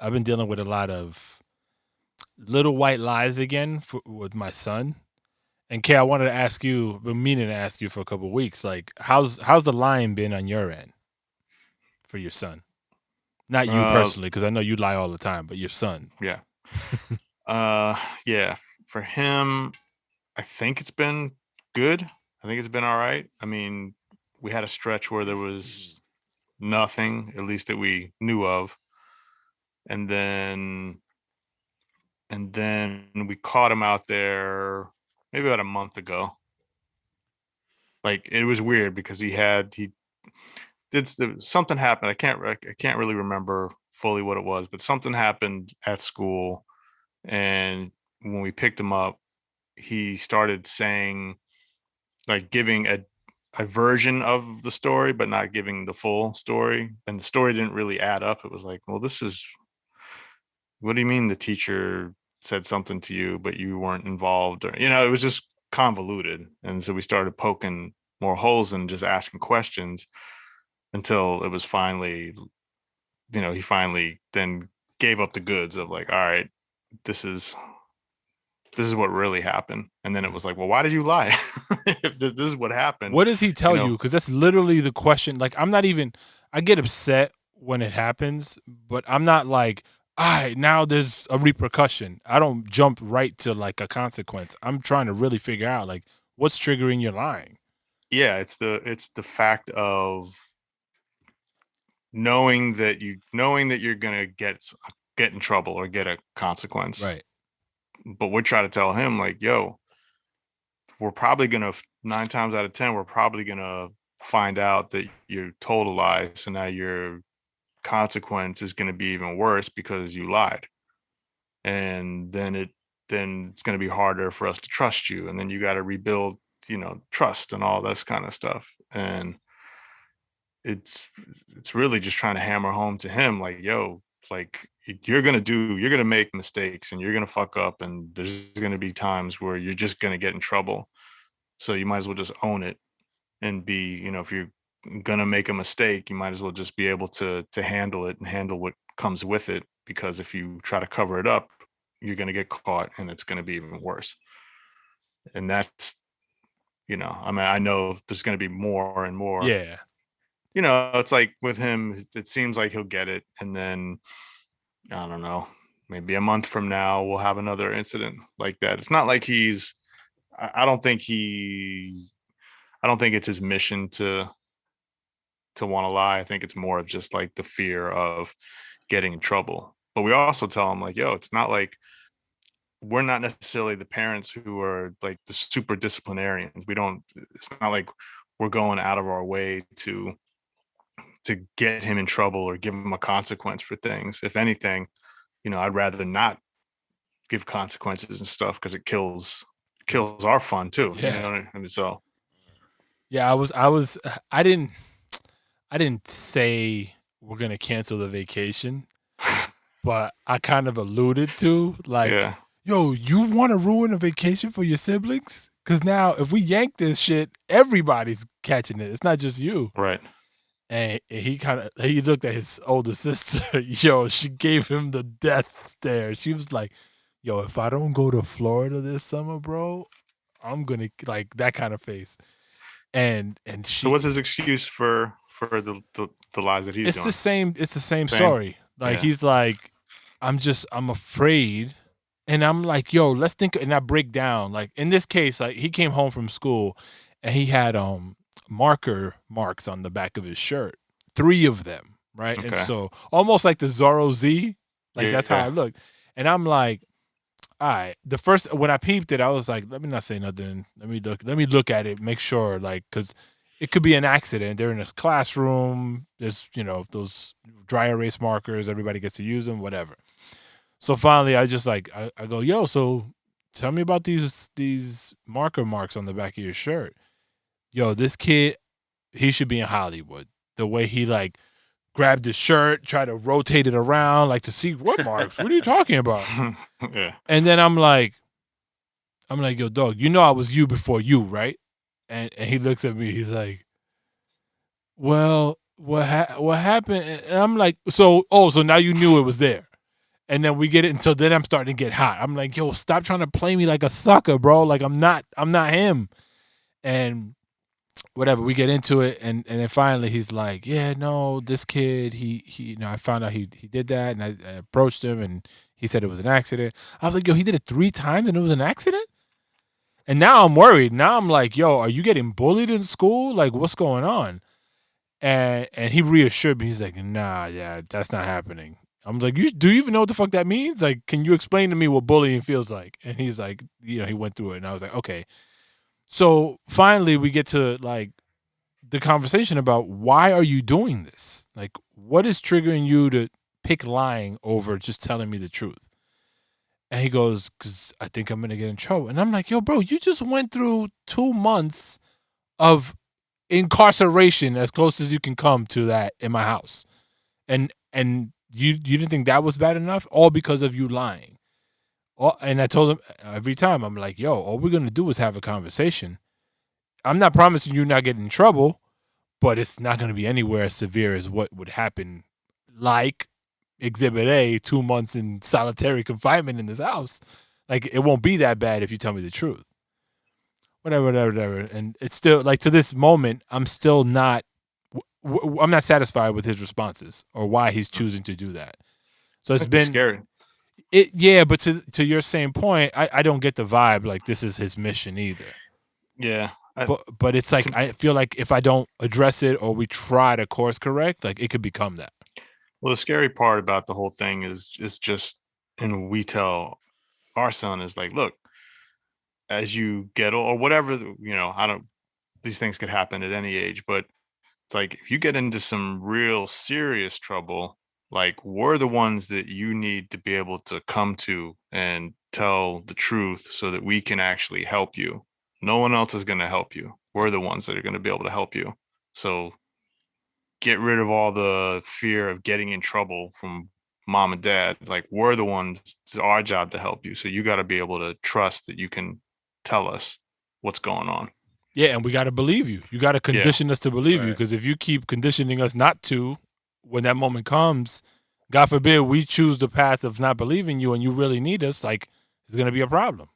I've been dealing with a lot of little white lies again with my son. And Kay, I wanted to ask you, been meaning to ask you for a couple of weeks, like how's the lying been on your end for your son? Not you Uh, personally, because I know you lie all the time, but your son. yeah. Uh, yeah. For him, I think it's been good. I think it's been all right. I mean, we had a stretch where there was nothing, at least that we knew of, and then we caught him out there maybe about a month ago. Like it was weird because he did something happened. I can't really remember fully what it was, but something happened at school, and when we picked him up, he started saying, like, giving a version of the story, but not giving the full story. And the story didn't really add up. It was like, well, this is, what do you mean the teacher said something to you, but you weren't involved? Or, it was just convoluted. And so we started poking more holes and just asking questions until it was finally, he finally then gave up the goods of like, all right, this is what really happened. And then it was like, well, why did you lie? If this is what happened, What does he you tell you? know, Because that's literally the question. Like, I'm not even. I get upset when it happens, but I'm not like, all right, now there's a repercussion. I don't jump right to like a consequence. I'm trying to really figure out like what's triggering your lying. yeah, it's the fact of knowing that you're gonna get in trouble or get a consequence. Right. But we're trying to tell him like, yo, we're probably gonna 9 times out of 10, we're probably gonna find out that you told a lie. So now your consequence is gonna be even worse because you lied. And then it's gonna be harder for us to trust you. And then you gotta rebuild, trust and all this kind of stuff. And it's it's really just trying to hammer home to him like, yo, like you're gonna make mistakes and you're gonna fuck up, and there's gonna be times where you're just gonna get in trouble. So you might as well just own it and be, if you're gonna make a mistake, you might as well just be able to handle it and handle what comes with it. Because if you try to cover it up, you're gonna get caught and it's gonna be even worse. And that's, I mean, I know there's gonna be more and more. Yeah. It's like with him, it seems like he'll get it, and then I don't know, maybe a month from now we'll have another incident like that. It's not like he's. I don't think he. I don't think it's his mission to want to lie. I think it's more of just like the fear of getting in trouble. But we also tell him like, yo, it's not like we're not necessarily the parents who are like the super disciplinarians. We don't. It's not like we're going out of our way to get him in trouble or give him a consequence for things. If anything, I'd rather not give consequences and stuff because it kills our fun too. You Yeah. know what I mean? So Yeah. I was. I didn't say we're gonna cancel the vacation, but I kind of alluded to like, yeah, yo, you want to ruin a vacation for your siblings? Because now if we yank this shit, everybody's catching it. It's not just you. right. And he looked at his older sister. Yo, she gave him the death stare. She was like, "Yo, if I don't go to Florida this summer, bro, I'm gonna like that kind of face." And So she, what's his excuse for the lies that he's it's the doing? same. It's the same Same. story. Like Yeah. he's like, I'm afraid, and I'm like, yo, let's think. And I break down. Like in this case, like he came home from school, and he had marker marks on the back of his shirt, 3 of them, right? And Okay. so almost like the Zorro Z, like that's how I Yeah. looked. And I'm like, all right. The first when I peeped it, I was like, let me not say nothing. Let me look at it, make sure, like, because it could be an accident. They're in a classroom. There's those dry erase markers. Everybody gets to use them. Whatever. So finally, I just like I go, yo. So tell me about these marker marks on the back of your shirt. Yo, this kid, he should be in Hollywood. The way he like grabbed his shirt, tried to rotate it around, like to see what marks. What are you talking about? Yeah. And then I'm like, yo, dog, I was you before you, right? And he looks at me. He's like, well, what happened? And I'm like, so now you knew it was there. And then we get it, and so then I'm starting to get hot. I'm like, yo, stop trying to play me like a sucker, bro. Like I'm not him. And whatever, we get into it, and then finally he's like, yeah, no, this kid, he I found out he did that, and I approached him, and he said it was an accident. I was like, yo, he did it 3 times, and it was an accident. And now I'm worried. Now I'm like, yo, are you getting bullied in school? Like, what's going on? And he reassured me. He's like, nah, yeah, that's not happening. I'm like, do you even know what the fuck that means? Like, can you explain to me what bullying feels like? And he's like, he went through it, and I was like, okay. So finally, we get to like the conversation about why are you doing this? Like, what is triggering you to pick lying over just telling me the truth? And he goes, because I think I'm gonna get in trouble. And I'm like, yo, bro, you just went through 2 months of incarceration, as close as you can come to that, in my house, and you didn't think that was bad enough, all because of you lying. And I told him every time, I'm like, yo, all we're gonna do is have a conversation. I'm not promising you not getting in trouble, but it's not gonna be anywhere as severe as what would happen, like Exhibit A, 2 months in solitary confinement in this house. Like, it won't be that bad if you tell me the truth. Whatever. And it's still like, to this moment, I'm still not. I'm not satisfied with his responses or why he's choosing to do that. So it's That'd be been scary. yeah, but to your same point, I don't get the vibe like this is his mission either. Yeah. But it's like, I feel like if I don't address it or we try to course correct, like, it could become that. Well, the scary part about the whole thing is just, and we tell our son is like, look, as you get old or whatever, I don't, these things could happen at any age, but it's like, if you get into some real serious trouble, like, we're the ones that you need to be able to come to and tell the truth so that we can actually help you. No one else is going to help you. We're the ones that are going to be able to help you. So get rid of all the fear of getting in trouble from mom and dad. Like, we're the ones, it's our job to help you. So you got to be able to trust that you can tell us what's going on. Yeah, and we got to believe you. You got to condition us to believe you, because if you keep conditioning us not to, when that moment comes, God forbid we choose the path of not believing you and you really need us, like, it's going to be a problem.